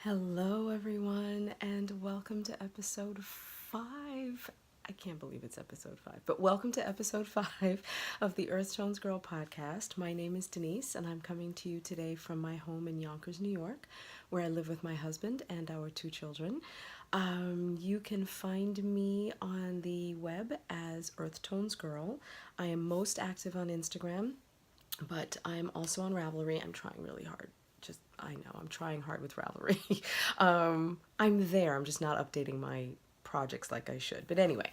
Hello, everyone, and welcome to episode 5. I can't believe it's episode 5, but welcome to episode 5 of the Earthtonesgirl Podcast. My name is Denise, and I'm coming to you today from my home in Yonkers, New York, where I live with my husband and our 2 children. You can find me on the web as Earthtonesgirl. I am most active on Instagram, but I'm also on Ravelry. I'm trying really hard. I know, I'm trying hard with Ravelry. I'm there, I'm just not updating my projects like I should. But anyway,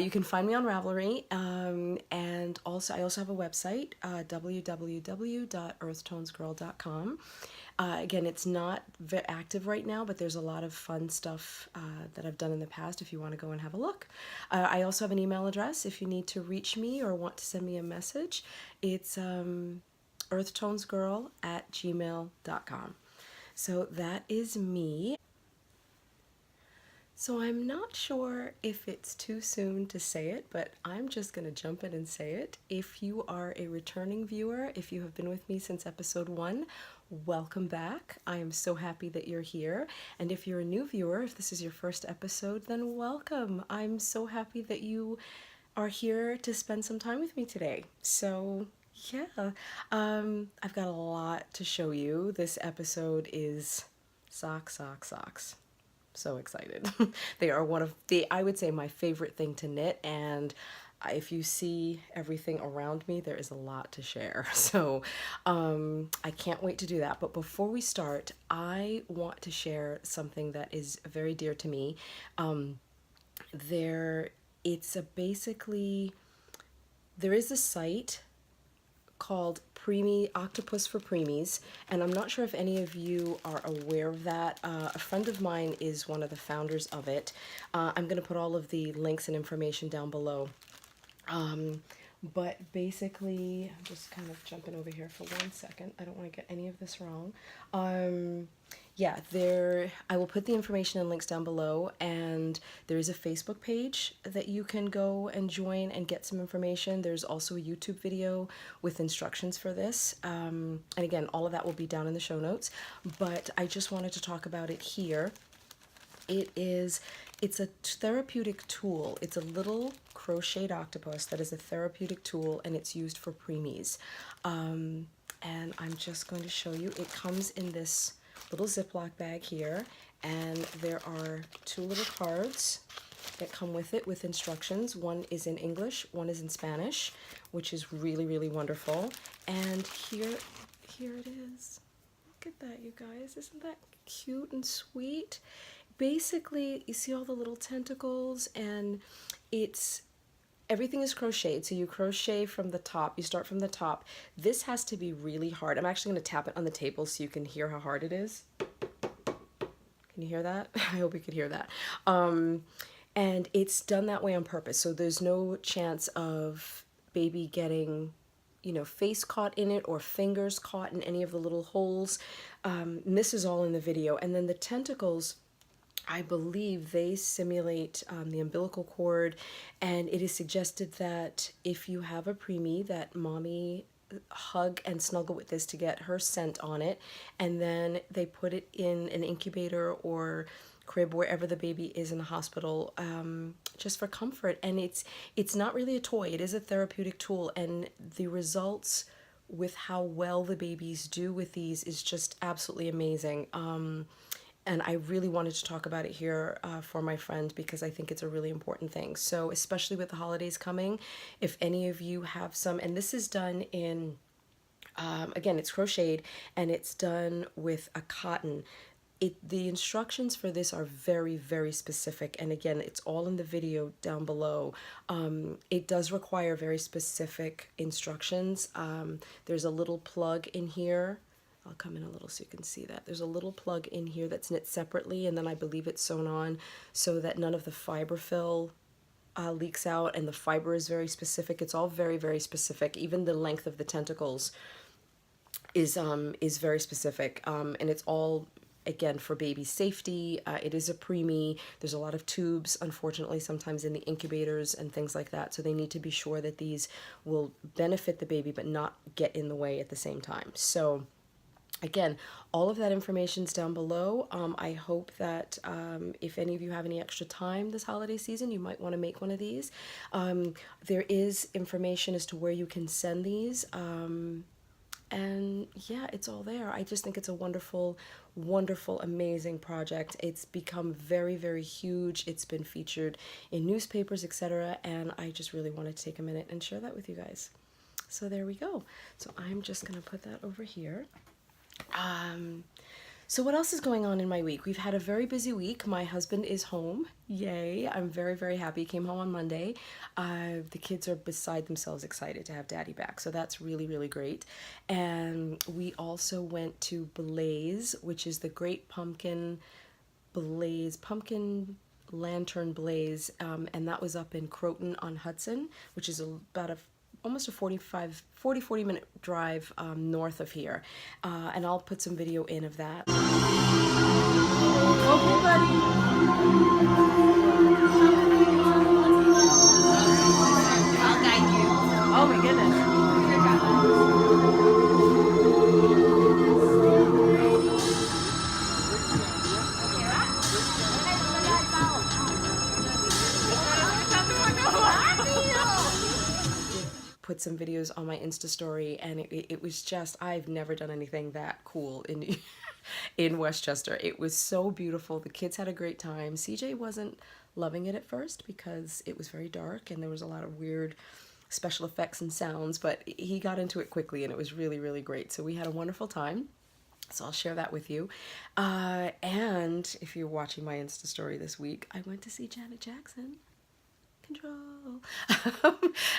you can find me on Ravelry, and also I also have a website, www.earthtonesgirl.com. Again, it's not very active right now, but there's a lot of fun stuff that I've done in the past if you want to go and have a look. I also have an email address if you need to reach me or want to send me a message. It's earthtonesgirl@gmail.com. So that is me. So I'm not sure if it's too soon to say it, but I'm just going to jump in and say it. If you are a returning viewer, if you have been with me since episode 1, welcome back. I am so happy that you're here. And if you're a new viewer, if this is your first episode, then welcome. I'm so happy that you are here to spend some time with me today. So yeah, I've got a lot to show you. This episode is socks. So excited. They are one of I would say, my favorite thing to knit, and if you see everything around me, there is a lot to share. So I can't wait to do that. But before we start, I want to share something that is very dear to me. There is a site called Octopus For Preemies, and I'm not sure if any of you are aware of that. A friend of mine is one of the founders of it. I'm going to put all of the links and information down below. But basically, I'm just kind of jumping over here for 1 second. I don't want to get any of this wrong. Yeah, I will put the information and links down below, and there is a Facebook page that you can go and join and get some information. There's also a YouTube video with instructions for this. And again, all of that will be down in the show notes, but I just wanted to talk about it here. It's a therapeutic tool. It's a little crocheted octopus that is a therapeutic tool, and it's used for preemies. And I'm just going to show you. It comes in this little Ziploc bag here, and there are 2 little cards that come with it with instructions. One is in English, one is in Spanish, which is really, really wonderful. And here it is. Look at that, you guys. Isn't that cute and sweet? Basically, you see all the little tentacles, and everything is crocheted. So you crochet from the top. You start from the top. This has to be really hard. I'm actually going to tap it on the table so you can hear how hard it is. Can you hear that? I hope you could hear that. And it's done that way on purpose. So there's no chance of baby getting, face caught in it or fingers caught in any of the little holes. And this is all in the video. And then the tentacles, I believe they simulate the umbilical cord, and it is suggested that if you have a preemie, that mommy hug and snuggle with this to get her scent on it, and then they put it in an incubator or crib wherever the baby is in the hospital, just for comfort. And it's not really a toy. It is a therapeutic tool, and the results with how well the babies do with these is just absolutely amazing. And I really wanted to talk about it here for my friend, because I think it's a really important thing. So especially with the holidays coming, if any of you have some, and this is done in, again, it's crocheted, and it's done with a cotton. The instructions for this are very, very specific. And again, it's all in the video down below. It does require very specific instructions. There's a little plug in here. I'll come in a little so you can see that. There's a little plug in here that's knit separately, and then I believe it's sewn on so that none of the fiber fill leaks out, and the fiber is very specific. It's all very, very specific. Even the length of the tentacles is very specific, and it's all, again, for baby safety. It is a preemie. There's a lot of tubes, unfortunately, sometimes in the incubators and things like that, so they need to be sure that these will benefit the baby but not get in the way at the same time. So Again, all of that information's down below. I hope that if any of you have any extra time this holiday season, you might want to make one of these. There is information as to where you can send these. And yeah, it's all there. I just think it's a wonderful, wonderful, amazing project. It's become very, very huge. It's been featured in newspapers, etc. And I just really wanted to take a minute and share that with you guys. So there we go. So I'm just going to put that over here. So what else is going on in my week? We've had a very busy week. My husband is home. Yay. I'm very, very happy. He came home on Monday. The kids are beside themselves excited to have Daddy back. So that's really, really great. And we also went to Blaze, which is the Great Pumpkin Blaze, Pumpkin Lantern Blaze. And that was up in Croton on Hudson, which is about almost a 40 minute drive north of here. And I'll put some video in of that. Okay, buddy. I'll guide you. Oh my goodness. Put some videos on my Insta story, and it was just, I've never done anything that cool in Westchester. It was so beautiful. The kids had a great time. CJ wasn't loving it at first because it was very dark and there was a lot of weird special effects and sounds, but he got into it quickly and it was really, really great. So we had a wonderful time. So I'll share that with you. And if you're watching my Insta story this week, I went to see Janet Jackson. Control.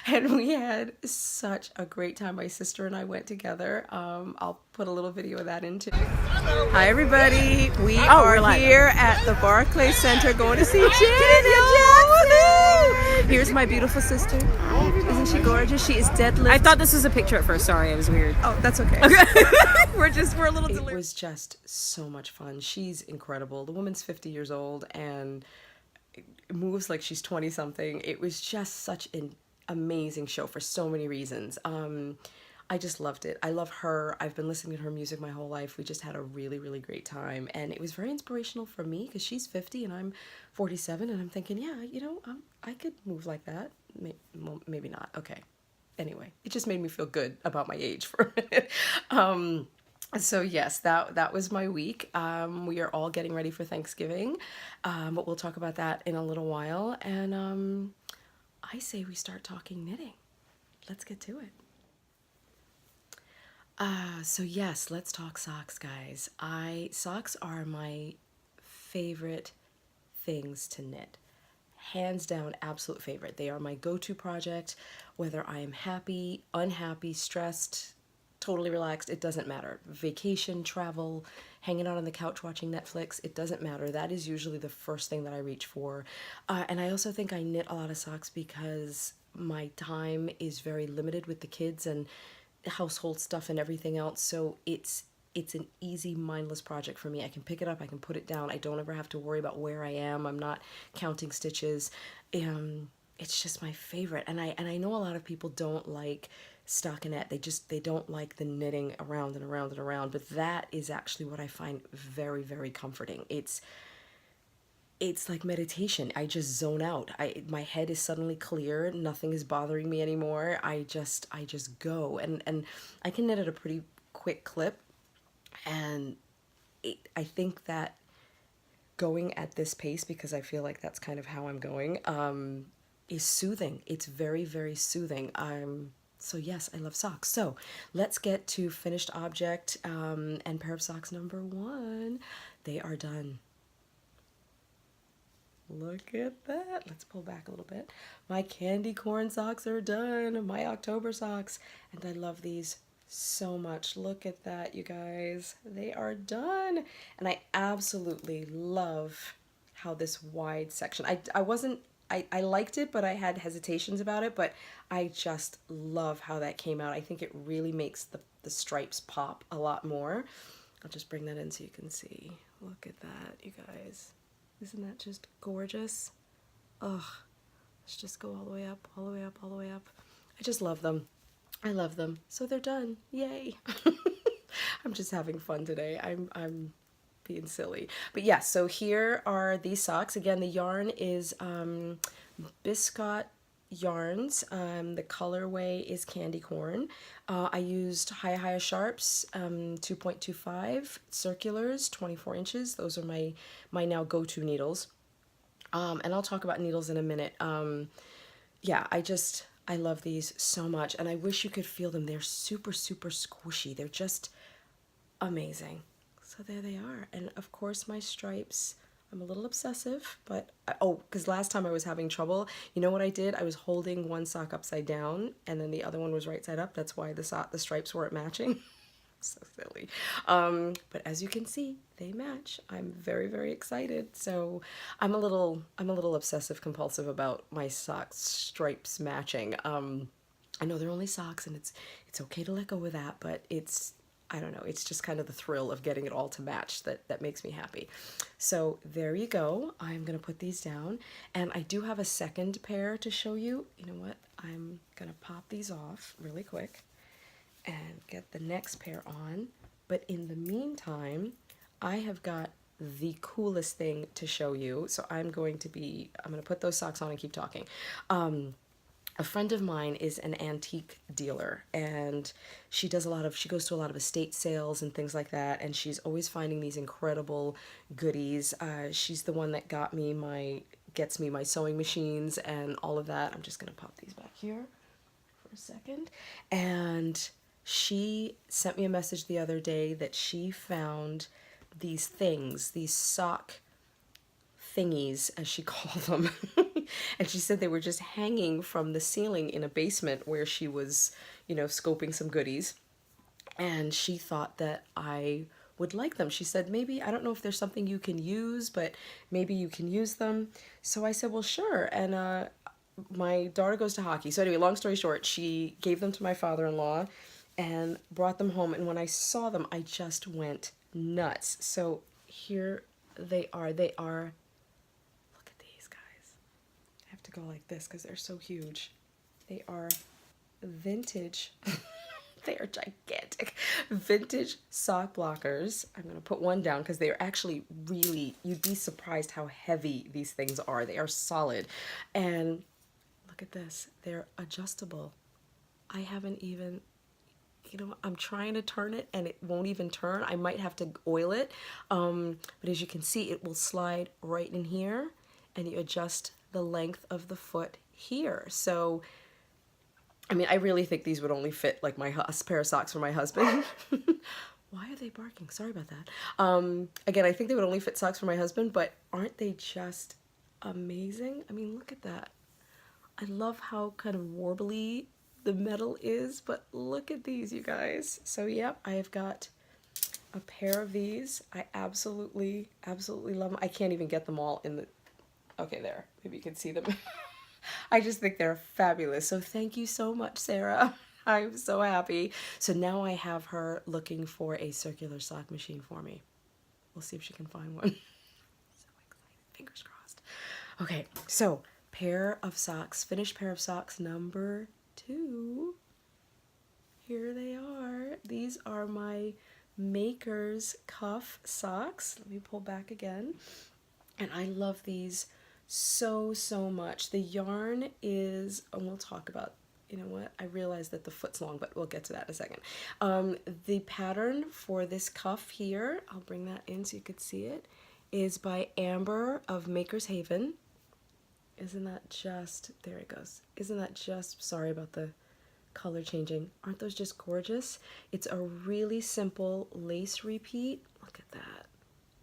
And we had such a great time. My sister and I went together. I'll put a little video of that in too. Hi everybody. We are here at the Barclays Center going to see Janet Jackson. Here's my beautiful sister. Isn't she gorgeous? She is deadlift. I thought this was a picture at first. Sorry, it was weird. Oh, that's okay. We're a little delirious. It was just so much fun. She's incredible. The woman's 50 years old and moves like she's 20 something. It was just such an amazing show for so many reasons. I just loved it. I love her. I've been listening to her music my whole life. We just had a really, really great time. And it was very inspirational for me because she's 50 and I'm 47. And I'm thinking, yeah, you know, I could move like that. Maybe not. Okay. Anyway, it just made me feel good about my age for a minute. So yes, that was my week. We are all getting ready for Thanksgiving, but we'll talk about that in a little while. And I say we start talking knitting. Let's get to it. So yes, let's talk socks, guys. Socks are my favorite things to knit. Hands down, absolute favorite. They are my go-to project, whether I am happy, unhappy, stressed, totally relaxed, it doesn't matter. Vacation, travel, hanging out on the couch watching Netflix, it doesn't matter. That is usually the first thing that I reach for. And I also think I knit a lot of socks because my time is very limited with the kids and household stuff and everything else. So it's an easy, mindless project for me. I can pick it up, I can put it down. I don't ever have to worry about where I am. I'm not counting stitches. It's just my favorite. And I know a lot of people don't like stockinette. They don't like the knitting around and around and around, but that is actually what I find very, very comforting. It's like meditation. I just zone out. My head is suddenly clear. Nothing is bothering me anymore. I just go, and I can knit at a pretty quick clip. And I think that going at this pace, because I feel like that's kind of how I'm going, is soothing. It's very, very soothing. So yes, I love socks. So let's get to finished object and pair of socks number 1. They are done. Look at that. Let's pull back a little bit. My candy corn socks are done. My October socks. And I love these so much. Look at that, you guys. They are done. And I absolutely love how this wide section, I liked it, but I had hesitations about it, but I just love how that came out. I think it really makes the stripes pop a lot more. I'll just bring that in so you can see. Look at that, you guys. Isn't that just gorgeous? Ugh. Let's just go all the way up, all the way up, all the way up. I just love them. I love them. So they're done. Yay. I'm just having fun today. I'm being silly. But yeah, so here are these socks. Again, the yarn is Biscotte yarns. The colorway is candy corn. I used Hiya Sharps 2.25 circulars, 24 inches. Those are my now go-to needles. And I'll talk about needles in a minute. Yeah, I love these so much, and I wish you could feel them. They're super, super squishy. They're just amazing. So there they are. And of course my stripes. I'm a little obsessive, but because last time I was having trouble, you know what I did? I was holding one sock upside down and then the other one was right side up. That's why the stripes weren't matching. So silly. But as you can see, they match. I'm very, very excited. So I'm a little obsessive compulsive about my socks stripes matching. I know they're only socks and it's okay to let go of that, but I don't know, it's just kind of the thrill of getting it all to match that makes me happy. So there you go. I'm going to put these down. And I do have a second pair to show you. You know what? I'm going to pop these off really quick and get the next pair on. But in the meantime, I have got the coolest thing to show you. So I'm going to put those socks on and keep talking. A friend of mine is an antique dealer, and she goes to a lot of estate sales and things like that, and she's always finding these incredible goodies. She's the one that gets me my sewing machines and all of that. I'm just gonna pop these back here for a second. And she sent me a message the other day that she found these sock thingies, as she called them. And she said they were just hanging from the ceiling in a basement where she was, scoping some goodies. And she thought that I would like them. She said, maybe, I don't know if there's something you can use, but maybe you can use them. So I said, well, sure. And my daughter goes to hockey. So anyway, long story short, she gave them to my father-in-law and brought them home. And when I saw them, I just went nuts. So here they are. To go like this because they're so huge. They are vintage. They are gigantic vintage sock blockers. I'm going to put one down because they are actually you'd be surprised how heavy these things are. They are solid. And look at this. They're adjustable. I haven't even, I'm trying to turn it and it won't even turn. I might have to oil it. But as you can see, it will slide right in here and you adjust the length of the foot here. So, I really think these would only fit like a pair of socks for my husband. Why are they barking? Sorry about that. Again, I think they would only fit socks for my husband, but aren't they just amazing? Look at that. I love how kind of warbly the metal is, but look at these, you guys. So, yep, I have got a pair of these. I absolutely, absolutely love them. I can't even get them all in the... Okay, there. Maybe you can see them. I just think they're fabulous. So thank you so much, Sara. I'm so happy. So now I have her looking for a circular sock machine for me. We'll see if she can find one. So excited. Fingers crossed. Okay, so finished pair of socks number 2. Here they are. These are my Makers cuff socks. Let me pull back again. And I love these so much. The yarn is, and we'll talk about, you know what, I realize that the foot's long, but we'll get to that in a second. The pattern for this cuff here, I'll bring that in so you could see it, is by Amber of MakersHaven. Isn't that just, there it goes. Isn't that just, sorry about the color changing. Aren't those just gorgeous? It's a really simple lace repeat. Look at that.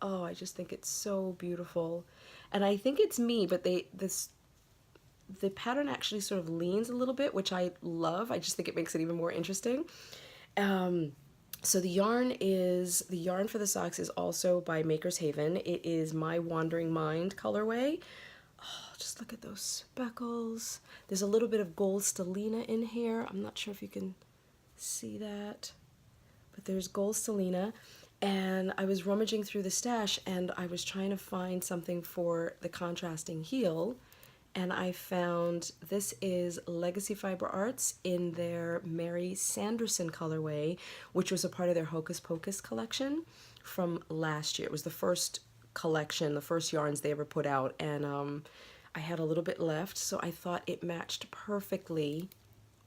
Oh, I just think it's so beautiful. And I think it's me, but the pattern actually sort of leans a little bit, which I love. I just think it makes it even more interesting. So the yarn for the socks is also by MakersHaven. It is my Wandering Mind colorway. Oh, just look at those speckles. There's a little bit of gold stellina in here. I'm not sure if you can see that, but there's gold stellina. And I was rummaging through the stash and I was trying to find something for the contrasting heel. and I found this is Legacy Fiber Artz in their Mary Sanderson colorway, which was a part of their Hocus Pocus collection from last year. It was the first collection, the first yarns they ever put out, and I had a little bit left, so I thought it matched perfectly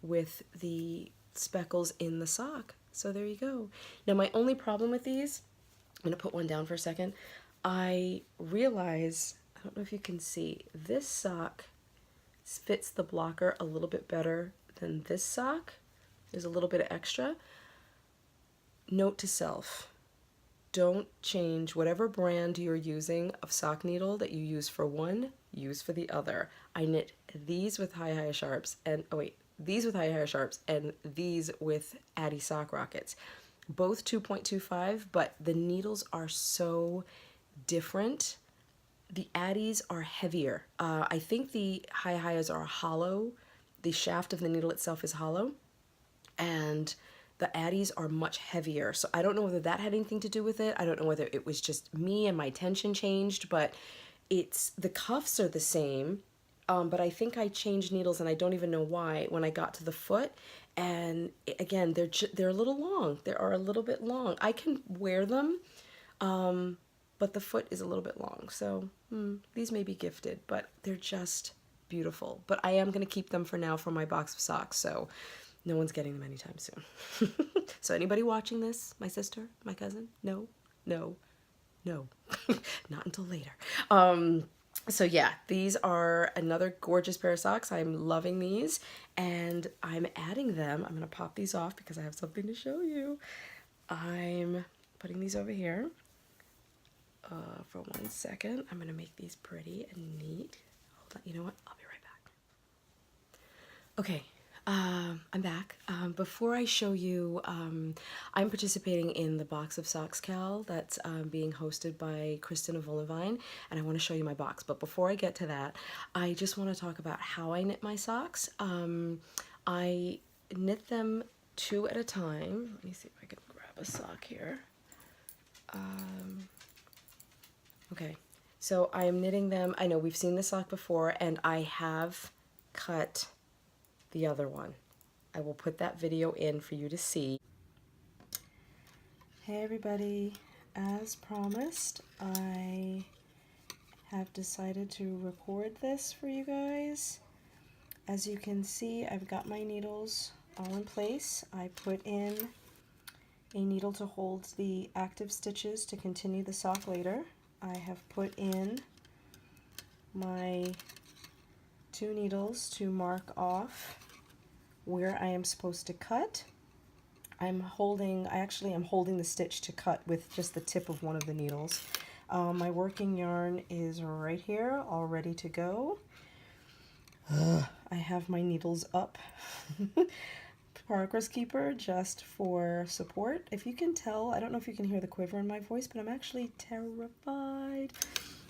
with the speckles in the sock. So there you go. Now my only problem with these, I'm going to put one down for a second. I realize, I don't know if you can see, this sock fits the blocker a little bit better than this sock. There's a little bit of extra. Note to self, don't change whatever brand you're using of sock needle that you use for one, use for the other. I knit these with high sharps and, these with high sharps and these with Addy sock rockets. Both 2.25, but the needles are so different. The Addies are heavier. I think the high are hollow. The shaft of the needle itself is hollow, and the Addies are much heavier. So I don't know whether that had anything to do with it. I don't know whether it was just me and my tension changed, but the cuffs are the same. But I think I changed needles, and I don't even know why, when I got to the foot. And again, they're a little long. They are a little bit long. I can wear them, but the foot is a little bit long. So these may be gifted, but they're just beautiful. But I am going to keep them for now for my box of socks, so no one's getting them anytime soon. So anybody watching this, my sister, my cousin, no, not until later. So yeah, these are another gorgeous pair of socks. I'm loving these, and I'm adding them. I'm going to pop these off because I have something to show you. I'm putting these over here. For 1 second, I'm going to make these pretty and neat. Hold on, you know what? I'll be right back. Okay, I'm back. Before I show you, I'm participating in the box of Sox KAL that's being hosted by Kristen of Wollevine, and I want to show you my box. But before I get to that, I just want to talk about how I knit my socks. I knit them 2 at a time. Let me see if I can grab a sock here. Okay, so I am knitting them. I know we've seen this sock before, and I have cut the other one. I will put that video in for you to see. Hey everybody, as promised, I have decided to record this for you guys. As you can see, I've got my needles all in place. I put in a needle to hold the active stitches to continue the sock later. I have put in my 2 needles to mark off where I am supposed to cut. I actually am holding the stitch to cut with just the tip of one of the needles. My working yarn is right here, all ready to go. I have my needles up. Progress keeper just for support. If you can tell, I don't know if you can hear the quiver in my voice, but I'm actually terrified.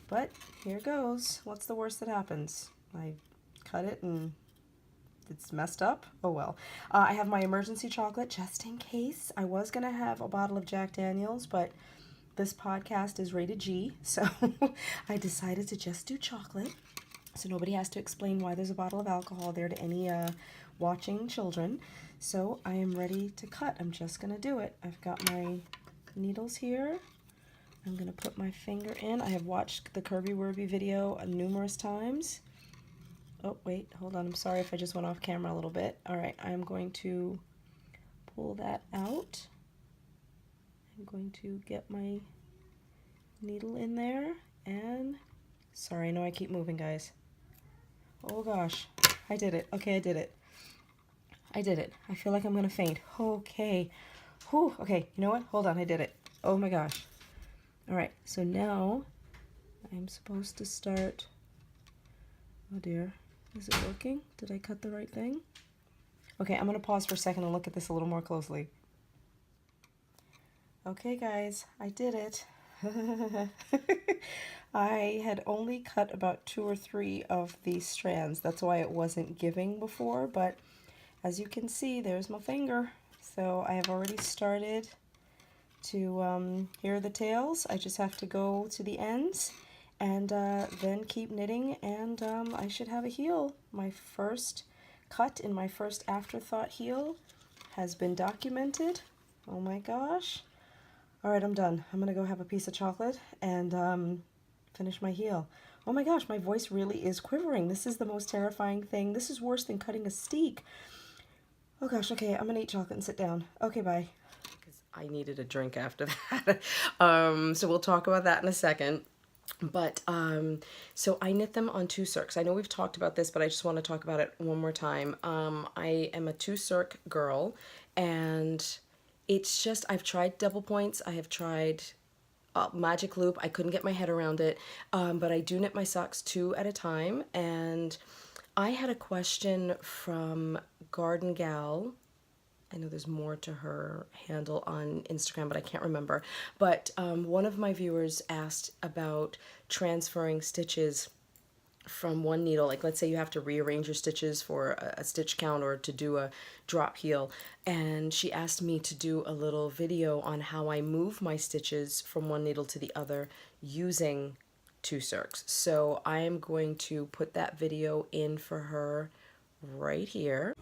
But here goes. What's the worst that happens? I cut it and it's messed up. Oh well. I have my emergency chocolate just in case. I was gonna have a bottle of Jack Daniels, but this podcast is rated G, so I decided to just do chocolate, so nobody has to explain why there's a bottle of alcohol there to any watching children. So I am ready to cut. I'm just gonna do it. I've got my needles here. I'm gonna put my finger in. I have watched the Kirby Werby video numerous times. Oh wait, hold on. I'm sorry if I just went off camera a little bit. All right, I'm going to pull that out. I'm going to get my needle in there, and sorry, I know I keep moving, guys. Oh gosh, I did it. Okay, I did it. I did it. I feel like I'm gonna faint. Okay. Whew. Okay, you know what? Hold on, I did it. Oh my gosh. All right, so now I'm supposed to start. Oh dear. Is it working? Did I cut the right thing? Okay, I'm gonna pause for a second and look at this a little more closely. Okay guys, I did it. I had only cut about 2 or 3 of these strands. That's why it wasn't giving before, but as you can see, there's my finger. So I have already started to here are the tails. I just have to go to the ends and then keep knitting, and I should have a heel. My first cut in my first afterthought heel has been documented. Oh my gosh. All right, I'm done. I'm gonna go have a piece of chocolate and finish my heel. Oh my gosh, my voice really is quivering. This is the most terrifying thing. This is worse than cutting a steak. Oh gosh, okay, I'm gonna eat chocolate and sit down. Okay, bye. Because I needed a drink after that. So we'll talk about that in a second. But so I knit them on 2 circs. I know we've talked about this, but I just want to talk about it one more time. I am a 2 circ girl, and it's just, I've tried double points, I have tried magic loop. I couldn't get my head around it, but I do knit my socks 2 at a time. And I had a question from Garden Gal. I know there's more to her handle on Instagram, but I can't remember. But one of my viewers asked about transferring stitches from one needle. Like, let's say you have to rearrange your stitches for a stitch count or to do a drop heel. And she asked me to do a little video on how I move my stitches from one needle to the other using 2 circs. So I am going to put that video in for her right here.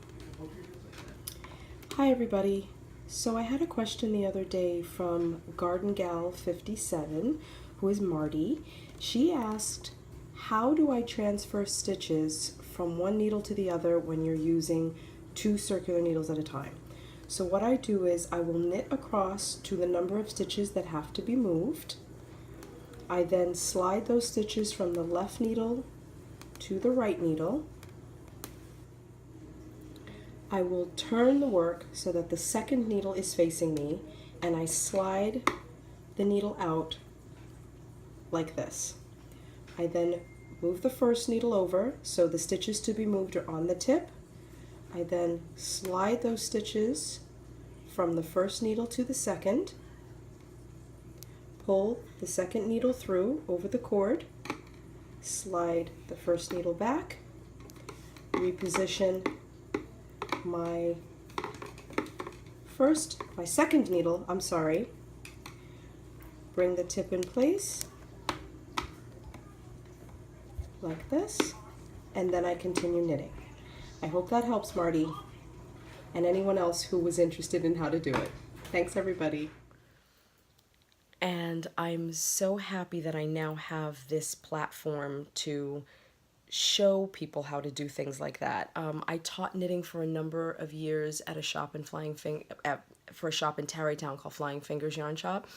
Hi everybody. So I had a question the other day from Garden Gal 57, who is Marty. She asked, how do I transfer stitches from one needle to the other when you're using 2 circular needles at a time? So what I do is I will knit across to the number of stitches that have to be moved. I then slide those stitches from the left needle to the right needle. I will turn the work so that the second needle is facing me, and I slide the needle out like this. I then move the first needle over so the stitches to be moved are on the tip. I then slide those stitches from the first needle to the second, pull the second needle through over the cord, slide the first needle back, reposition my second needle, bring the tip in place like this, and then I continue knitting. I hope that helps, Marty, and anyone else who was interested in how to do it. Thanks, everybody. And I'm so happy that I now have this platform to show people how to do things like that. I taught knitting for a number of years at a shop in for a shop in Tarrytown called Flying Fingers Yarn Shop,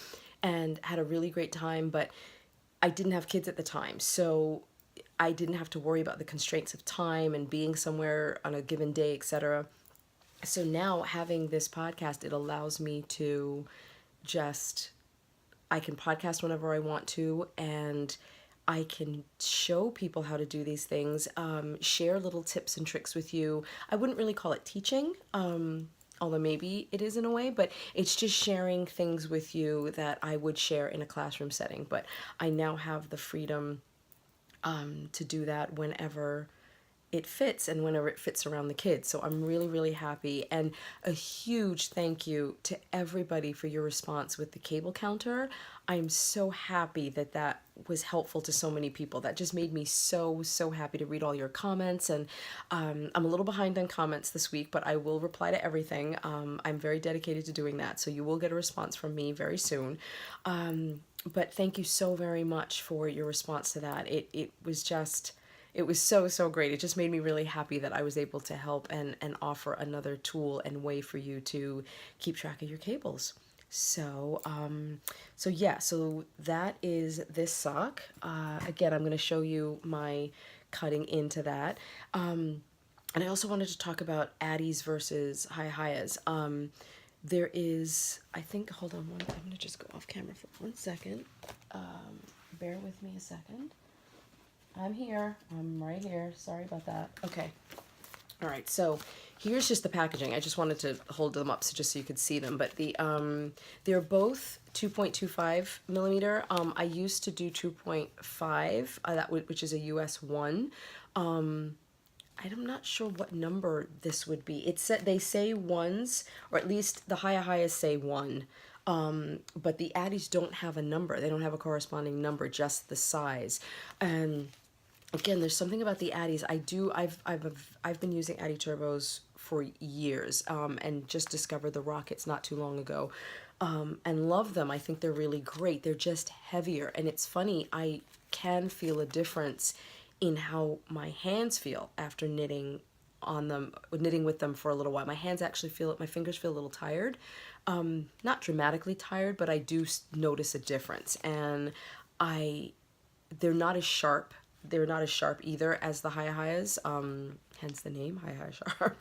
and had a really great time, but I didn't have kids at the time, so I didn't have to worry about the constraints of time and being somewhere on a given day, etc. So now having this podcast, it allows me to I can podcast whenever I want to, and I can show people how to do these things, share little tips and tricks with you. I wouldn't really call it teaching, although maybe it is in a way, but it's just sharing things with you that I would share in a classroom setting. But I now have the freedom to do that whenever it fits and whenever it fits around the kids. So I'm really, really happy. And a huge thank you to everybody for your response with the cable counter. I'm so happy that that was helpful to so many people. That just made me so, so happy to read all your comments. And I'm a little behind on comments this week, but I will reply to everything. I'm very dedicated to doing that. So you will get a response from me very soon. But thank you so very much for your response to that. It was so, so great. It just made me really happy that I was able to help and offer another tool and way for you to keep track of your cables. So, so that is this sock. Again, I'm going to show you my cutting into that. And I also wanted to talk about Addies versus Hi-Hias. There is, I think, hold on I'm going to just go off camera for 1 second. Bear with me a second. I'm here. I'm right here. Sorry about that. Okay. All right. So here's just the packaging. I just wanted to hold them up just so you could see them. But they're both 2.25 millimeter. I used to do 2.5, which is a US 1. I'm not sure what number this would be. They say ones, or at least the Hi-Hias say 1. But the Addies don't have a number. They don't have a corresponding number, just the size. And again, there's something about the Addies. I've been using Addy Turbos for years, and just discovered the Rockets not too long ago, and love them. I think they're really great. They're just heavier, and it's funny, I can feel a difference in how my hands feel after knitting with them for a little while. My hands actually my fingers feel a little tired. Not dramatically tired, but I do notice a difference. And they're not as sharp. They're not as sharp either as the Hi-Hi's, hence the name, Hi-Hi Sharp.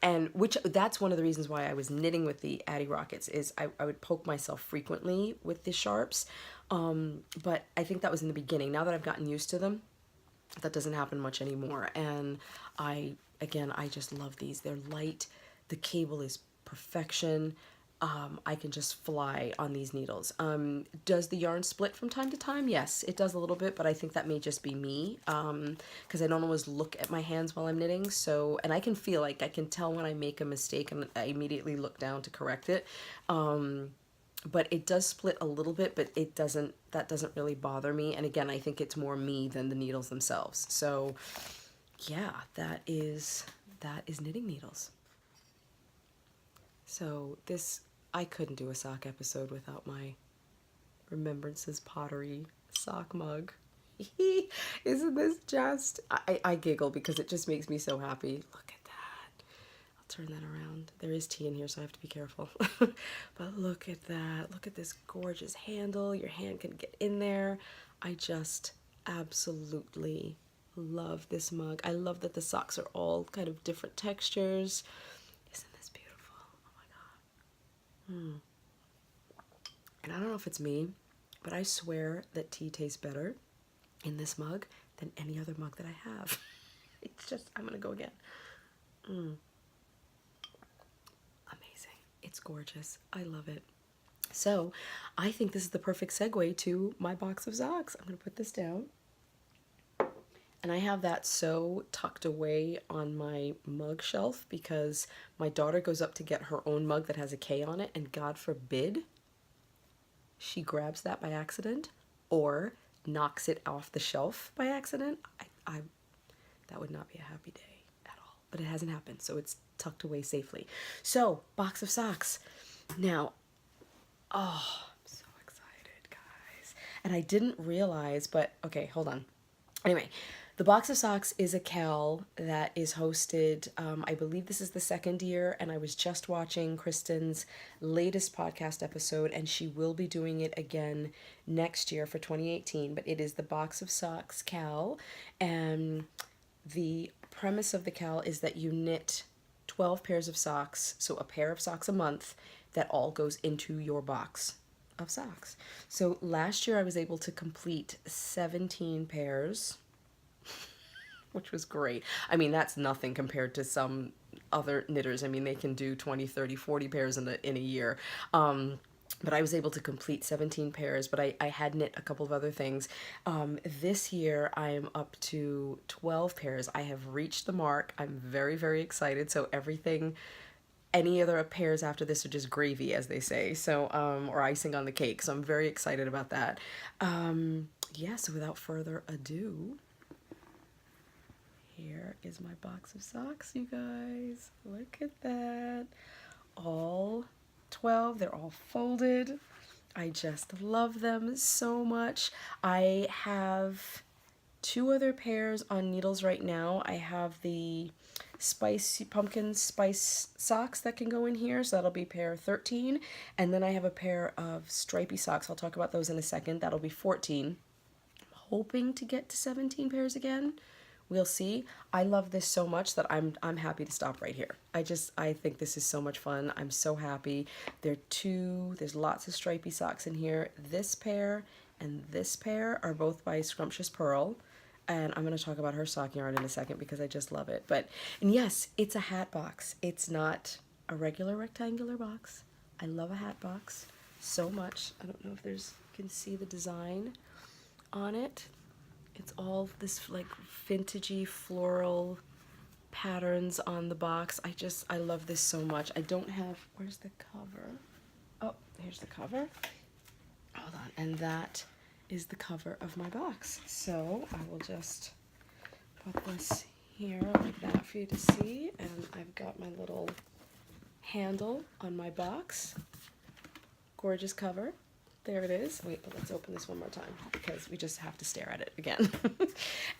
And that's one of the reasons why I was knitting with the Addy Rockets, is I would poke myself frequently with the sharps. But I think that was in the beginning. Now that I've gotten used to them, that doesn't happen much anymore. And I just love these. They're light. The cable is perfection. I can just fly on these needles. Does the yarn split from time to time? Yes, it does a little bit, but I think that may just be me, because I don't always look at my hands while I'm knitting. So, and I can feel, like, I can tell when I make a mistake, and I immediately look down to correct it. But it does split a little bit, but that doesn't really bother me. And again, I think it's more me than the needles themselves. So yeah, that is knitting needles. So I couldn't do a sock episode without my Rememberances Pottery sock mug. Isn't this just, I giggle because it just makes me so happy. Look at that. I'll turn that around. There is tea in here, so I have to be careful. But look at that. Look at this gorgeous handle. Your hand can get in there. I just absolutely love this mug. I love that the socks are all kind of different textures. Isn't this beautiful? Oh my God. And I don't know if it's me, but I swear that tea tastes better in this mug than any other mug that I have. It's just, I'm gonna go again. Amazing. It's gorgeous. I love it. So I think this is the perfect segue to my box of socks. I'm gonna put this down. And I have that so tucked away on my mug shelf because my daughter goes up to get her own mug that has a K on it, and God forbid she grabs that by accident or knocks it off the shelf by accident. That would not be a happy day at all. But it hasn't happened, so it's tucked away safely. So, box of socks. Now, oh, I'm so excited, guys. And I didn't realize, but okay, hold on. Anyway, the box of socks is a CAL that is hosted, I believe this is the second year, and I was just watching Kristen's latest podcast episode, and she will be doing it again next year for 2018, but it is the box of socks CAL, and the premise of the CAL is that you knit 12 pairs of socks, so a pair of socks a month, that all goes into your box of socks. So last year I was able to complete 17 pairs, which was great. I mean, that's nothing compared to some other knitters. I mean, they can do 20, 30, 40 pairs in a year. But I was able to complete 17 pairs, but I had knit a couple of other things. This year, I'm up to 12 pairs. I have reached the mark. I'm very, very excited. So any other pairs after this are just gravy, as they say, so or icing on the cake. So I'm very excited about that. Yeah, so without further ado, here is my box of socks, you guys. Look at that. All 12, they're all folded. I just love them so much. I have 2 other pairs on needles right now. I have the pumpkin spice socks that can go in here, so that'll be pair 13, and then I have a pair of stripy socks. I'll talk about those in a second. That'll be 14. I'm hoping to get to 17 pairs again. We'll see. I love this so much that I'm happy to stop right here. I think this is so much fun. I'm so happy. There's lots of stripy socks in here. This pair and this pair are both by Scrumptious Pearl. And I'm going to talk about her sock yarn in a second because I just love it. And yes, it's a hat box. It's not a regular rectangular box. I love a hat box so much. I don't know if you can see the design on it. It's all this like vintagey floral patterns on the box. I love this so much. I don't have, where's the cover? Oh, here's the cover. Hold on, and that is the cover of my box. So I will just put this here like that for you to see, and I've got my little handle on my box. Gorgeous cover. There it is. Wait, but let's open this one more time because we just have to stare at it again.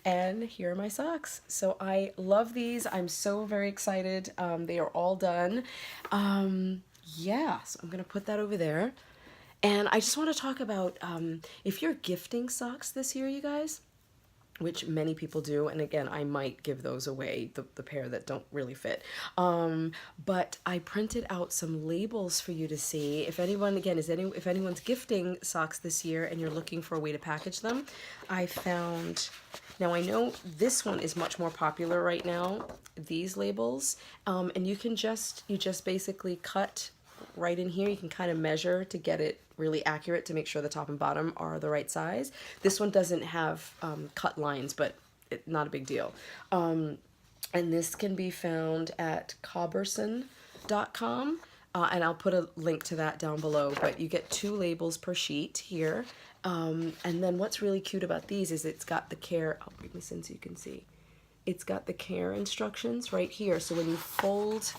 And here are my socks. So I love these. I'm so very excited. They are all done. Yeah, so I'm going to put that over there. And I just want to talk about if you're gifting socks this year, you guys, which many people do, and again, I might give those away, the pair that don't really fit. But I printed out some labels for you to see. If anyone, again, if anyone's gifting socks this year and you're looking for a way to package them, I found, now I know this one is much more popular right now, these labels, and you just basically cut right in here. You can kind of measure to get it really accurate to make sure the top and bottom are the right size. This one doesn't have cut lines, but not a big deal. And this can be found at coberson.com, and I'll put a link to that down below, but you get 2 labels per sheet here. And then what's really cute about these is it's got the care, I'll bring this in so you can see. It's got the care instructions right here. So when you fold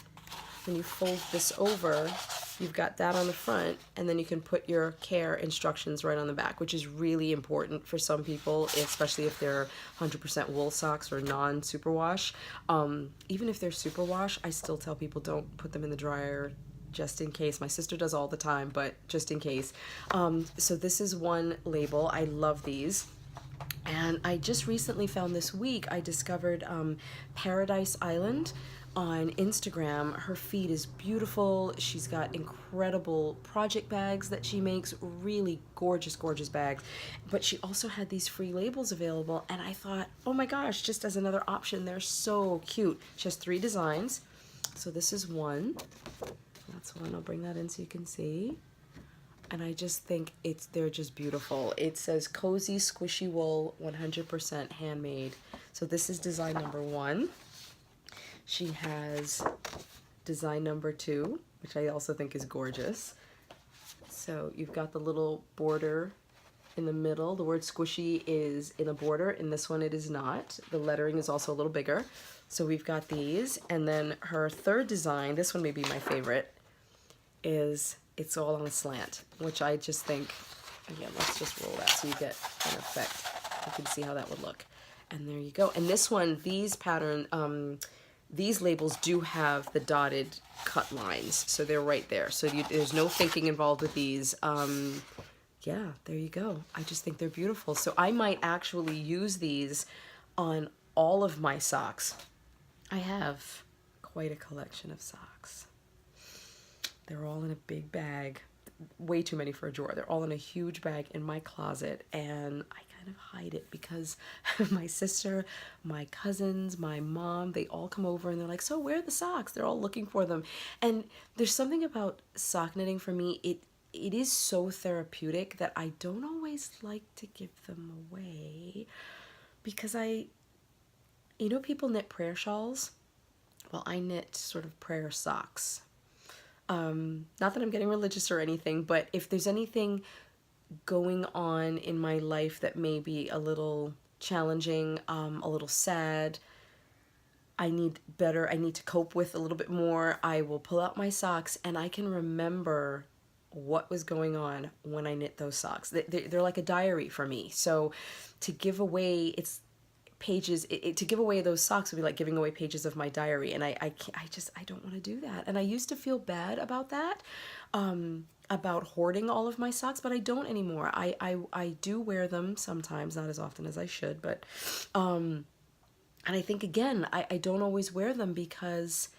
this over, you've got that on the front, and then you can put your care instructions right on the back, which is really important for some people, especially if they're 100% wool socks or non-superwash. Even if they're superwash, I still tell people don't put them in the dryer just in case. My sister does all the time, but just in case. So this is one label. I love these. And I just recently found this week, I discovered Paradise Island on Instagram. Her feed is beautiful. She's got incredible project bags that she makes, really gorgeous, gorgeous bags. But she also had these free labels available, and I thought, oh my gosh, just as another option, they're so cute. She has 3 designs. So this is one. That's one. I'll bring that in so you can see. And I just think they're just beautiful. It says CozySquishyWool, 100% handmade. So this is design number 1. She has design number 2, which I also think is gorgeous. So you've got the little border in the middle. The word squishy is in a border. In this one it is not. The lettering is also a little bigger. So we've got these. And then her 3rd design, this one may be my favorite, is it's all on a slant, which I just think, again, let's just roll that so you get an effect. You can see how that would look. And there you go. And this one, these these labels do have the dotted cut lines, so they're right there. So there's no thinking involved with these. Yeah, there you go. I just think they're beautiful. So I might actually use these on all of my socks. I have quite a collection of socks. They're all in a big bag. Way too many for a drawer. They're all in a huge bag in my closet, and I kind of hide it because my sister, my cousins, my mom, they all come over and they're like, so where are the socks? They're all looking for them. And there's something about sock knitting for me, it is so therapeutic that I don't always like to give them away because people knit prayer shawls. Well, I knit sort of prayer socks. Not that I'm getting religious or anything, but if there's anything going on in my life that may be a little challenging, a little sad, I need to cope with a little bit more, I will pull out my socks and I can remember what was going on when I knit those socks. They're like a diary for me. So to give away, to give away those socks would be like giving away pages of my diary, and I don't want to do that. And I used to feel bad about that, about hoarding all of my socks, but I don't anymore. I do wear them sometimes, not as often as I should, but and I think again, I don't always wear them because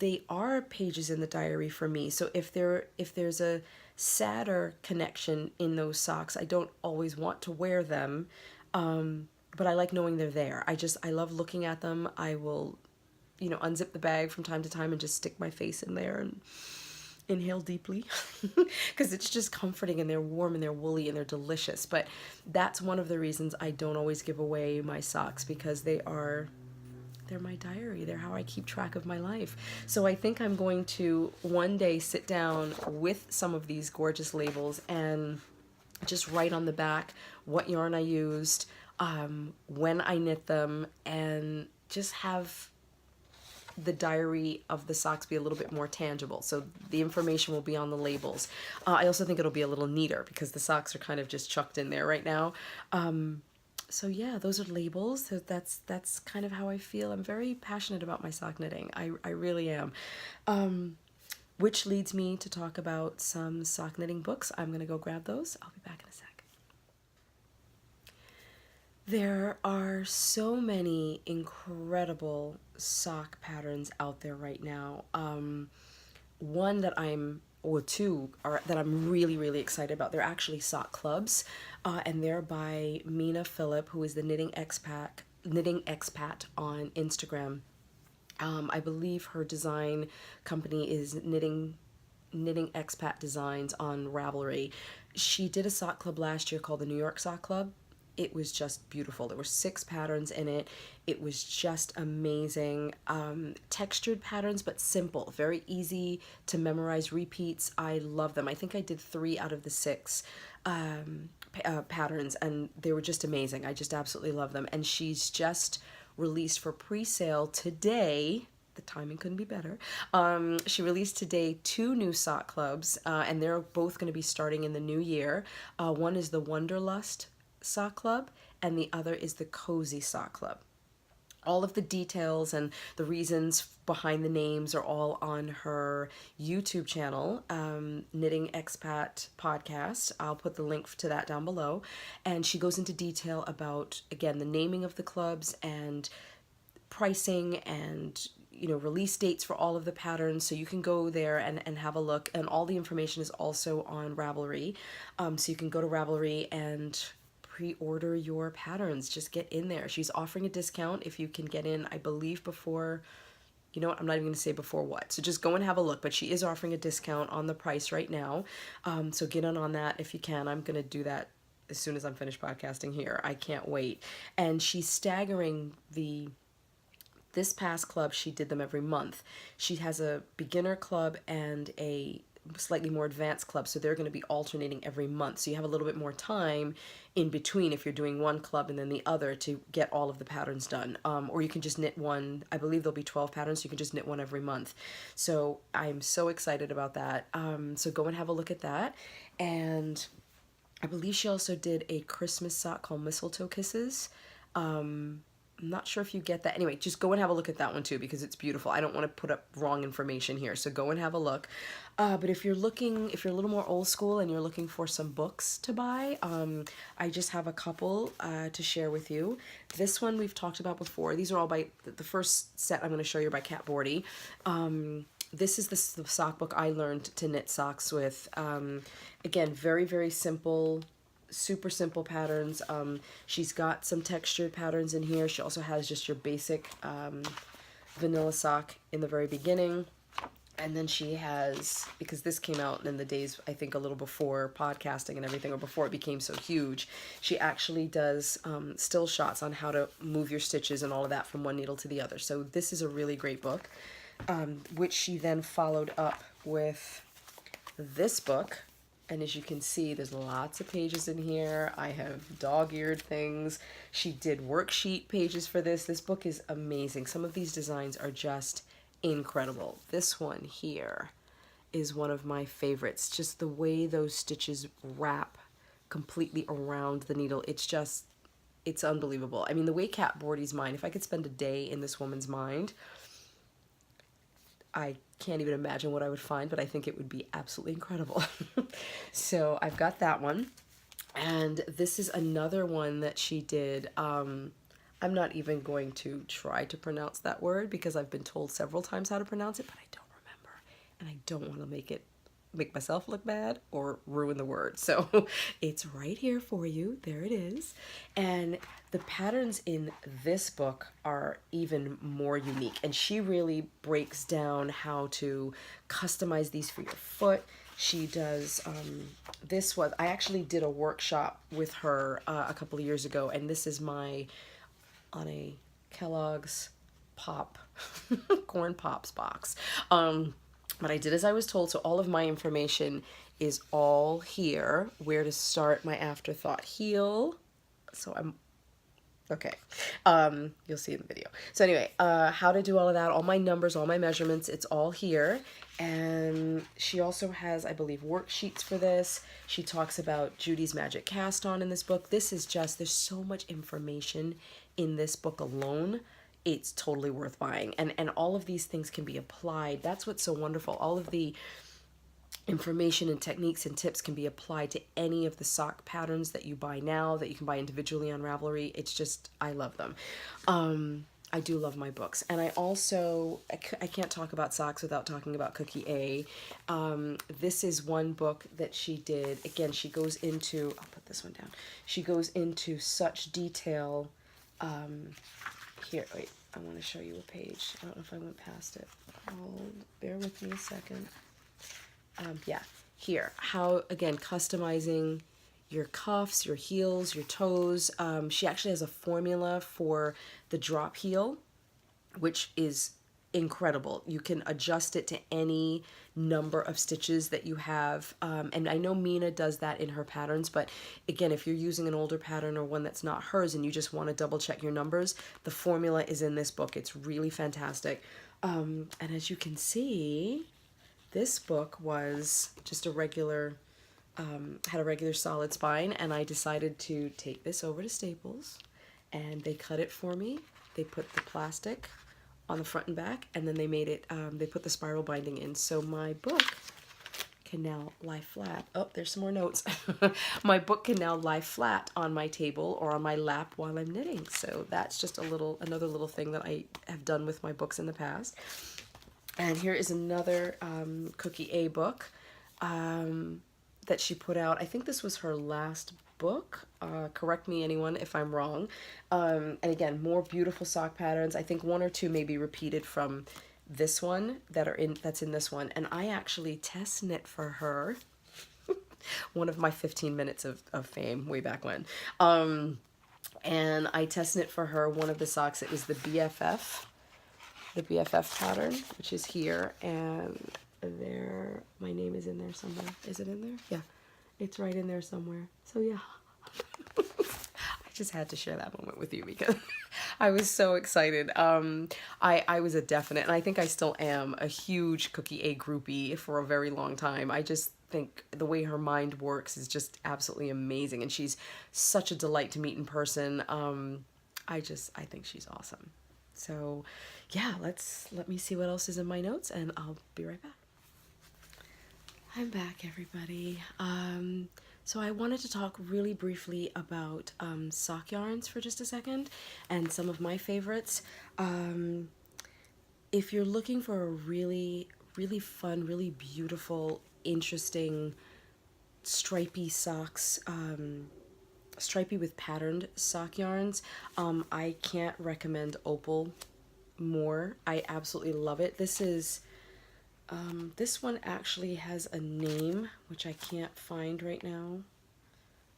they are pages in the diary for me. So if there's a sadder connection in those socks, I don't always want to wear them. But I like knowing they're there. I love looking at them. I will, unzip the bag from time to time and just stick my face in there and inhale deeply because it's just comforting, and they're warm and they're woolly and they're delicious. But that's one of the reasons I don't always give away my socks, because they are they're my diary. They're how I keep track of my life. So I think I'm going to one day sit down with some of these gorgeous labels and just write on the back what yarn I used, when I knit them, and just have the diary of the socks be a little bit more tangible. So the information will be on the labels. I also think it'll be a little neater because the socks are kind of just chucked in there right now. So yeah, those are labels. So that's kind of how I feel. I'm very passionate about my sock knitting. I really am. Which leads me to talk about some sock knitting books. I'm going to go grab those. I'll be back in a sec. There are so many incredible sock patterns out there right now. One that two are that I'm really, really excited about. They're actually sock clubs, and they're by Mina, Philipp, who is the knitting expat on Instagram. I believe her design company is Knitting Expat Designs on Ravelry. She did a sock club last year called the New York Sock Club. It was just beautiful. There were 6 patterns in it. It was just amazing. Textured patterns, but simple. Very easy to memorize repeats. I love them. I think I did 3 out of the 6 patterns, and they were just amazing. I just absolutely love them. And she's just released for pre-sale today. The timing couldn't be better. She released today 2 new sock clubs, and they're both going to be starting in the new year. One is the Wanderlust Sock Club, and the other is the Cozy Sock Club. All of the details and the reasons behind the names are all on her YouTube channel, Knitting Expat Podcast. I'll put the link to that down below. And she goes into detail about, again, the naming of the clubs and pricing and release dates for all of the patterns. So you can go there and have a look. And all the information is also on Ravelry. So you can go to Ravelry and pre-order your patterns. Just get in there. She's offering a discount if you can get in, I believe, before, I'm not even going to say before what. So just go and have a look. But she is offering a discount on the price right now. So get in on that if you can. I'm going to do that as soon as I'm finished podcasting here. I can't wait. And she's staggering this past club, she did them every month. She has a beginner club and a slightly more advanced club, so they're going to be alternating every month. So you have a little bit more time in between if you're doing one club and then the other to get all of the patterns done. Or you can just knit one. I believe there'll be 12 patterns, so you can just knit one every month. So I'm so excited about that. So go and have a look at that. And I believe she also did a Christmas sock called Mistletoe Kisses. I'm not sure if you get that. Anyway, just go and have a look at that one too, because it's beautiful. I don't want to put up wrong information here, so go and have a look. But if you're a little more old school and you're looking for some books to buy, I just have a couple to share with you. This one we've talked about before. These are all by, the first set I'm going to show you by Kat Bordy. This is the sock book I learned to knit socks with. Again, very, very simple, super simple patterns. She's got some textured patterns in here. She also has just your basic vanilla sock in the very beginning. And then she has, because this came out in the days, I think, a little before podcasting and everything, or before it became so huge, she actually does still shots on how to move your stitches and all of that from one needle to the other. So this is a really great book, which she then followed up with this book. And as you can see, there's lots of pages in here. I have dog-eared things. She did worksheet pages for this. This book is amazing. Some of these designs are just incredible. This one here is one of my favorites. Just the way those stitches wrap completely around the needle. It's unbelievable. I mean, the way Kat Bordy's mind, if I could spend a day in this woman's mind, I can't even imagine what I would find, but I think it would be absolutely incredible. So I've got that one. And this is another one that she did. I'm not even going to try to pronounce that word because I've been told several times how to pronounce it, but I don't remember. And I don't want to make myself look bad or ruin the word. So it's right here for you. There it is. And the patterns in this book are even more unique. And she really breaks down how to customize these for your foot. She does this one. I actually did a workshop with her a couple of years ago, and this is on a Kellogg's pop, corn pops box. But I did as I was told, so all of my information is all here. Where to start my afterthought heel. So I'm okay. You'll see in the video. So anyway, how to do all of that, all my numbers, all my measurements, it's all here. And she also has, I believe, worksheets for this. She talks about Judy's Magic Cast On in this book. This is just, there's so much information in this book alone. It's totally worth buying. And all of these things can be applied. That's what's so wonderful. All of the information and techniques and tips can be applied to any of the sock patterns that you buy now, that you can buy individually on Ravelry. It's just, I love them. I do love my books. And I also, I can't talk about socks without talking about Cookie A. This is one book that she did. Again, she goes into, I'll put this one down. She goes into such detail. Here, wait, I want to show you a page. I don't know if I went past it. Bear with me a second. Yeah, here, how, again, customizing your cuffs, your heels, your toes. She actually has a formula for the drop heel, which is incredible. You can adjust it to any number of stitches that you have. And I know Mina does that in her patterns, but again, if you're using an older pattern or one that's not hers and you just want to double check your numbers, the formula is in this book. It's really fantastic. And as you can see, this book was just a regular, had a regular solid spine, and I decided to take this over to Staples, and they cut it for me. They put the plastic on the front and back, and then they made it, they put the spiral binding in, so my book can now lie flat. Oh, there's some more notes. My book can now lie flat on my table or on my lap while I'm knitting, so that's just another little thing that I have done with my books in the past. And here is another Cookie A book that she put out. I think this was her last book. Correct me, anyone, if I'm wrong. And again, more beautiful sock patterns. I think one or two may be repeated from this one that's in this one. And I actually test knit for her. One of my 15 minutes of fame way back when. And I test knit for her one of the socks. It was the BFF. The BFF pattern, which is here, and there, my name is in there somewhere. Is it in there? Yeah, it's right in there somewhere. So yeah, I just had to share that moment with you because I was so excited. I was a definite, and I think I still am, a huge Cookie A groupie for a very long time. I just think the way her mind works is just absolutely amazing, and she's such a delight to meet in person. I think she's awesome. So yeah, let me see what else is in my notes, and I'll be right back. I'm back, everybody. So I wanted to talk really briefly about sock yarns for just a second, and some of my favorites. If you're looking for a really, really fun, really beautiful, interesting, stripy socks, stripy with patterned sock yarns, I can't recommend Opal more. I absolutely love it. This is this one actually has a name which I can't find right now,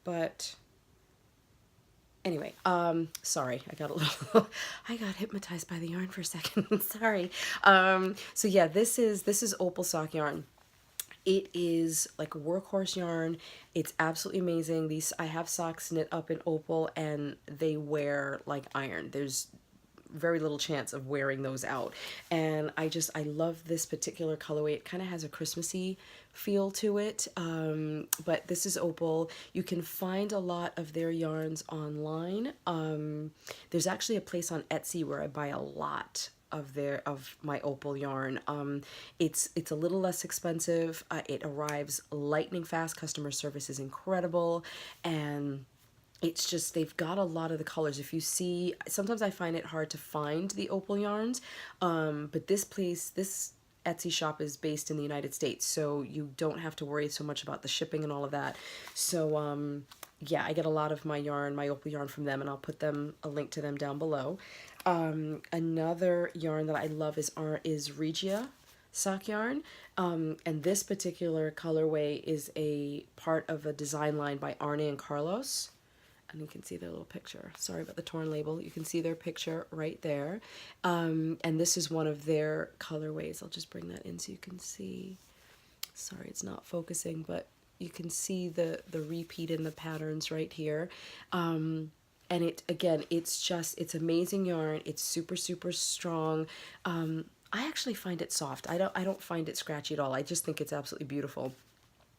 but anyway, sorry, I got hypnotized by the yarn for a second. Sorry. So yeah, this is Opal sock yarn. It is like a workhorse yarn. It's absolutely amazing. I have socks knit up in Opal, and they wear like iron. There's very little chance of wearing those out. And I love this particular colorway. It kind of has a Christmassy feel to it. But this is Opal. You can find a lot of their yarns online. There's actually a place on Etsy where I buy a lot of my Opal yarn. It's a little less expensive. It arrives lightning fast. Customer service is incredible, and it's just, they've got a lot of the colors. If you see, sometimes I find it hard to find the Opal yarns, but this Etsy shop is based in the United States, so you don't have to worry so much about the shipping and all of that. So yeah, I get a lot of my Opal yarn from them, and I'll put a link to them down below. Another yarn that I love is Regia sock yarn, and this particular colorway is a part of a design line by Arne and Carlos, and you can see their little picture. Sorry about the torn label. You can see their picture right there. And this is one of their colorways. I'll just bring that in so you can see. Sorry, it's not focusing, but you can see the repeat in the patterns right here. And it, again, it's amazing yarn. It's super, super strong. I actually find it soft. I don't find it scratchy at all. I just think it's absolutely beautiful.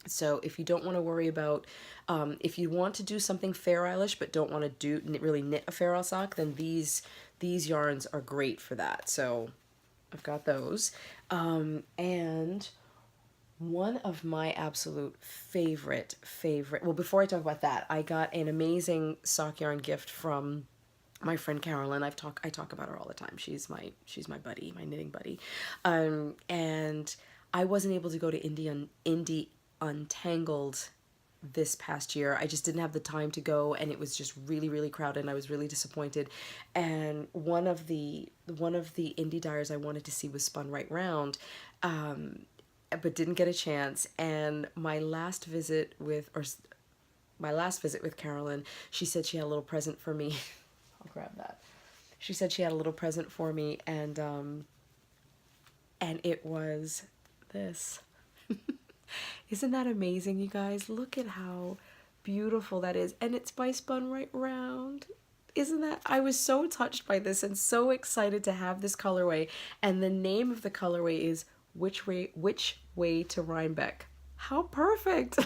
So if you don't want to worry about, if you want to do something Fair Isle-ish but don't want to really knit a Fair Isle sock, then these yarns are great for that. So I've got those. And one of my absolute favorite, well, before I talk about that, I got an amazing sock yarn gift from my friend Carolyn. I talk about her all the time. She's my buddy, my knitting buddy. And I wasn't able to go to Indie Untangled this past year. I just didn't have the time to go, and it was just really, really crowded, and I was really disappointed. And one of the indie dyers I wanted to see was Spun Right Round, but didn't get a chance. And my last visit with Carolyn, she said she had a little present for me. I'll grab that. She said she had a little present for me, and it was this. Isn't that amazing, you guys? Look at how beautiful that is. And it's by Spun Right Round. Isn't that? I was so touched by this and so excited to have this colorway. And the name of the colorway is Which Way to Rhinebeck. How perfect.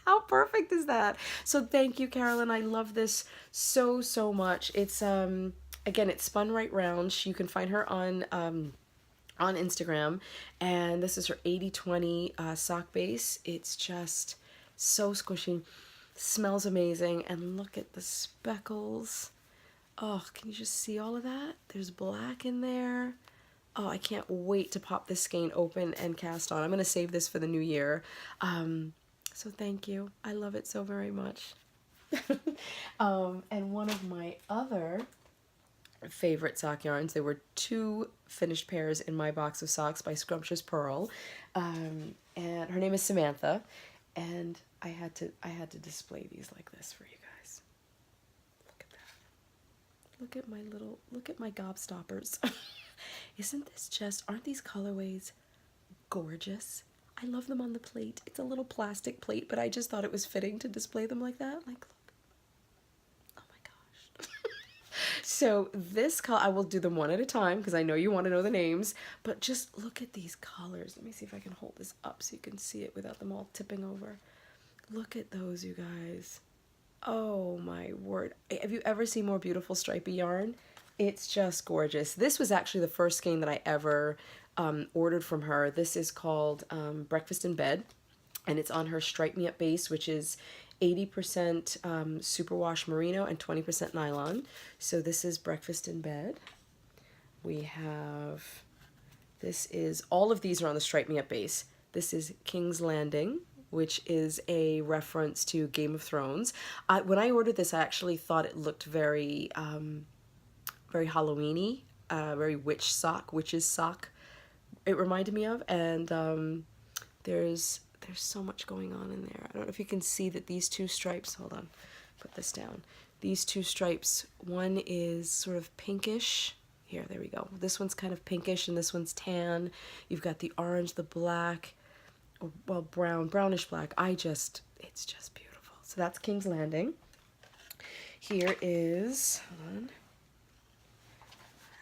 How perfect is that? So thank you, Carolyn. I love this so, so much. It's, again, it's Spun Right Round. You can find her on Instagram, and this is her 80/20 sock base. It's just so squishy, smells amazing, and look at the speckles. Oh, can you just see all of that? There's black in there. Oh, I can't wait to pop this skein open and cast on. I'm going to save this for the new year. So thank you. I love it so very much. And one of my other favorite sock yarns, there were 2 finished pairs in my box of socks by Scrumptious Pearl, and her name is Samantha, and I had to display these like this for you guys. Look at that. Look at my gobstoppers. Isn't this just, aren't these colorways gorgeous? I love them on the plate. It's a little plastic plate, but I just thought it was fitting to display them like that. Like, look. Oh my gosh. So this color, I will do them one at a time because I know you want to know the names, but just look at these colors. Let me see if I can hold this up so you can see it without them all tipping over. Look at those, you guys. Oh my word. Have you ever seen more beautiful stripy yarn? It's just gorgeous. This was actually the first skein that I ever ordered from her. This is called Breakfast in Bed, and it's on her Stripe Me Up base, which is 80% superwash merino and 20% nylon. So this is Breakfast in Bed. We have, all of these are on the Stripe Me Up base. This is King's Landing, which is a reference to Game of Thrones. When I ordered this, I actually thought it looked very, very Halloween-y, very witch's sock it reminded me of. And there's so much going on in there. I don't know if you can see that these 2 stripes, hold on, put this down. These 2 stripes, one is sort of pinkish. Here, there we go. This one's kind of pinkish and this one's tan. You've got the orange, the black, or, well, brownish black. It's just beautiful. So that's King's Landing. Here is, hold on.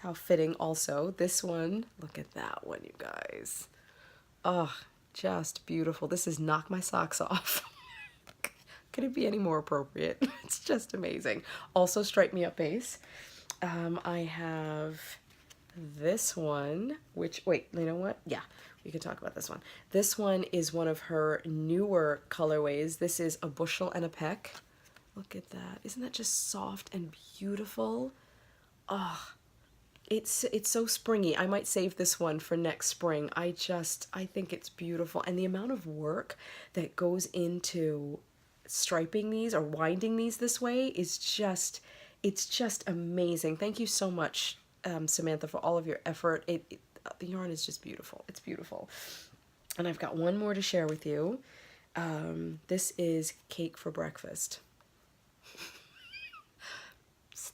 How fitting also. This one, look at that one, you guys. Oh, just beautiful. This is Knock My Socks Off. Could it be any more appropriate? It's just amazing. Also Stripe Me Up base. I have this one, which, wait, you know what? Yeah, we can talk about this one. This one is one of her newer colorways. This is A Bushel and a Peck. Look at that. Isn't that just soft and beautiful? Oh, it's so springy. I might save this one for next spring. I think it's beautiful. And the amount of work that goes into striping these or winding these this way is just, it's just amazing. Thank you so much, Samantha, for all of your effort. The yarn is just beautiful. It's beautiful. And I've got one more to share with you. This is Cake for Breakfast.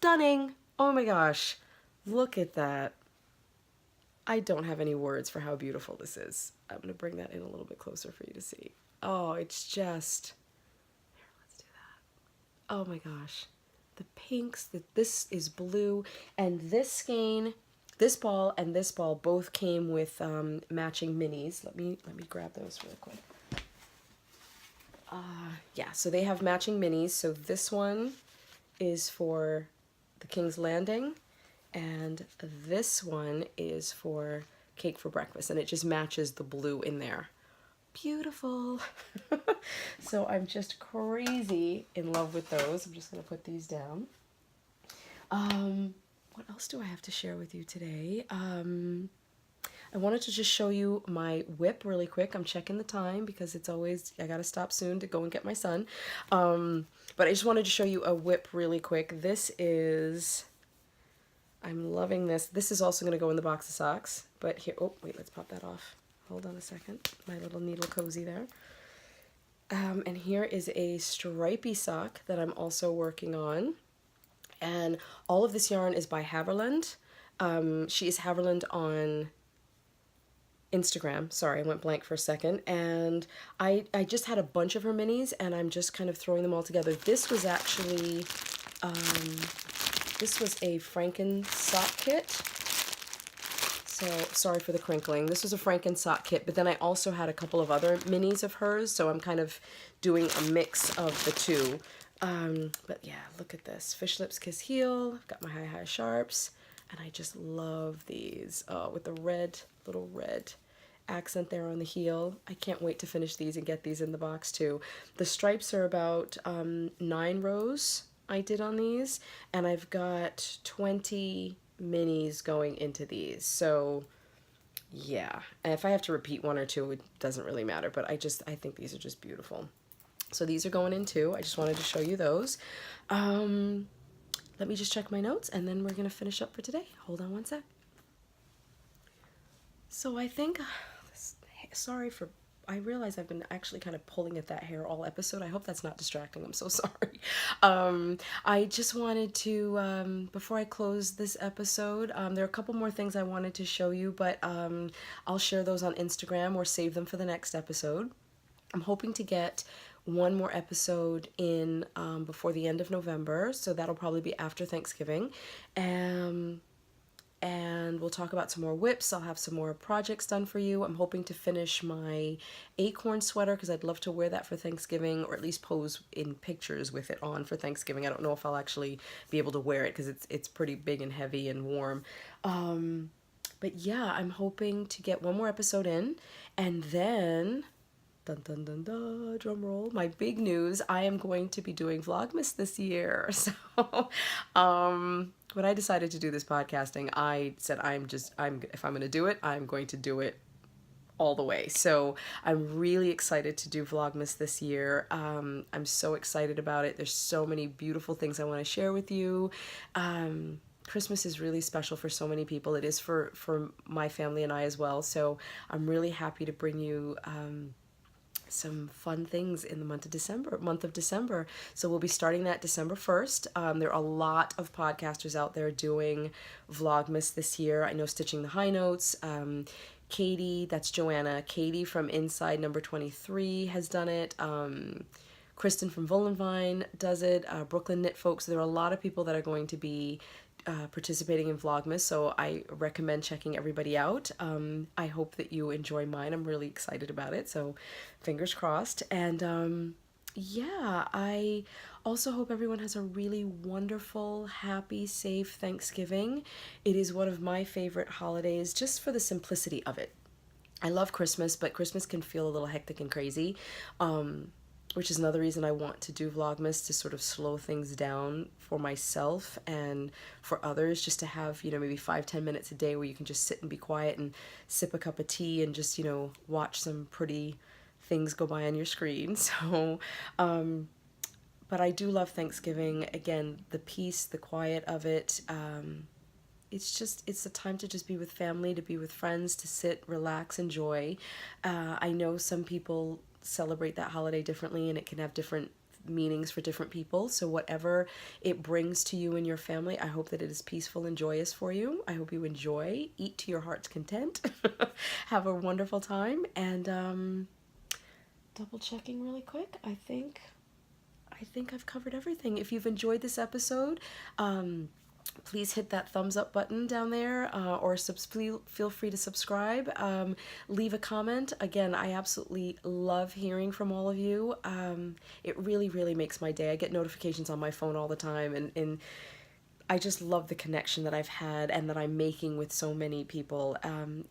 stunning. Oh my gosh. Look at that. I don't have any words for how beautiful this is. I'm going to bring that in a little bit closer for you to see. Oh, it's just... Here, let's do that. Oh my gosh. The pinks, this is blue, and this skein, this ball and this ball both came with matching minis. Let me grab those real quick. Yeah, so they have matching minis. So this one is for the King's Landing, and this one is for Cake for Breakfast, and it just matches the blue in there. Beautiful. So I'm just crazy in love with those. I'm just going to put these down. What else do I have to share with you today? I wanted to just show you my whip really quick. I'm checking the time because it's always, I gotta stop soon to go and get my son. But I just wanted to show you a whip really quick. This is, I'm loving this. This is also gonna go in the box of socks. But here, oh wait, let's pop that off. Hold on a second. My little needle cozy there. And here is a stripy sock that I'm also working on. And all of this yarn is by Haverland. She is Haverland on Instagram. Sorry, I went blank for a second. And I just had a bunch of her minis, and I'm just kind of throwing them all together. This was actually, this was a Franken sock kit. So sorry for the crinkling. This was a Franken sock kit, but then I also had a couple of other minis of hers, so I'm kind of doing a mix of the two. But yeah, look at this. Fish Lips Kiss Heel. I've got my high sharps, and I just love these. With the red, little red accent there on the heel. I can't wait to finish these and get these in the box too. The stripes are about 9 rows I did on these, and I've got 20 minis going into these. So yeah, and if I have to repeat one or two, it doesn't really matter, but I think these are just beautiful. So these are going in too. I just wanted to show you those. Let me just check my notes, and then we're gonna finish up for today. Hold on one sec. So I think, sorry for, I realize I've been actually kind of pulling at that hair all episode. I hope that's not distracting. I'm so sorry. I just wanted to, before I close this episode, there are a couple more things I wanted to show you, but I'll share those on Instagram or save them for the next episode. I'm hoping to get one more episode in before the end of November, so that'll probably be after Thanksgiving. And we'll talk about some more whips. I'll have some more projects done for you. I'm hoping to finish my acorn sweater because I'd love to wear that for Thanksgiving, or at least pose in pictures with it on for Thanksgiving. I don't know if I'll actually be able to wear it because it's pretty big and heavy and warm. But yeah, I'm hoping to get one more episode in, and then... Dun, dun, dun, dun, drum roll. My big news, I am going to be doing Vlogmas this year. So, when I decided to do this podcasting, I said if I'm going to do it, I'm going to do it all the way. So I'm really excited to do Vlogmas this year. I'm so excited about it. There's so many beautiful things I want to share with you. Christmas is really special for so many people. It is for my family and I as well. So I'm really happy to bring you some fun things in the month of December. So we'll be starting that December 1st. There are a lot of podcasters out there doing Vlogmas this year. I know Stitching the High Notes, Katie, that's Joanna. Katie from Inside Number 23 has done it. Kristen from Volenvine does it. Brooklyn Knit Folks. There are a lot of people that are going to be participating in Vlogmas, so I recommend checking everybody out. I hope that you enjoy mine. I'm really excited about it, so fingers crossed. And yeah, I also hope everyone has a really wonderful, happy, safe Thanksgiving. It is one of my favorite holidays just for the simplicity of it. I love Christmas, but Christmas can feel a little hectic and crazy. Which is another reason I want to do Vlogmas, to sort of slow things down for myself and for others, just to have, maybe 5-10 minutes a day where you can just sit and be quiet and sip a cup of tea and just, watch some pretty things go by on your screen. So, but I do love Thanksgiving. Again, the peace, the quiet of it. It's a time to just be with family, to be with friends, to sit, relax, enjoy. I know some people celebrate that holiday differently, and it can have different meanings for different people. So whatever it brings to you and your family, I hope that it is peaceful and joyous for you. I hope you enjoy, eat to your heart's content, have a wonderful time, and double checking really quick. I think I've covered everything. If you've enjoyed this episode, please hit that thumbs up button down there, or feel free to subscribe. Leave a comment. Again, I absolutely love hearing from all of you. It really, really makes my day. I get notifications on my phone all the time, and I just love the connection that I've had and that I'm making with so many people.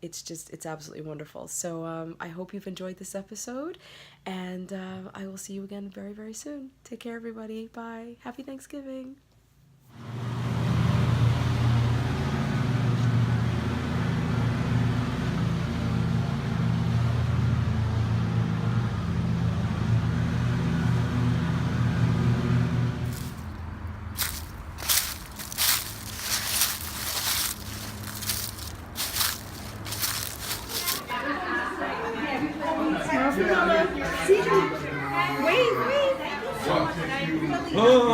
It's absolutely wonderful. So I hope you've enjoyed this episode, and I will see you again very, very soon. Take care, everybody. Bye. Happy Thanksgiving. Wait.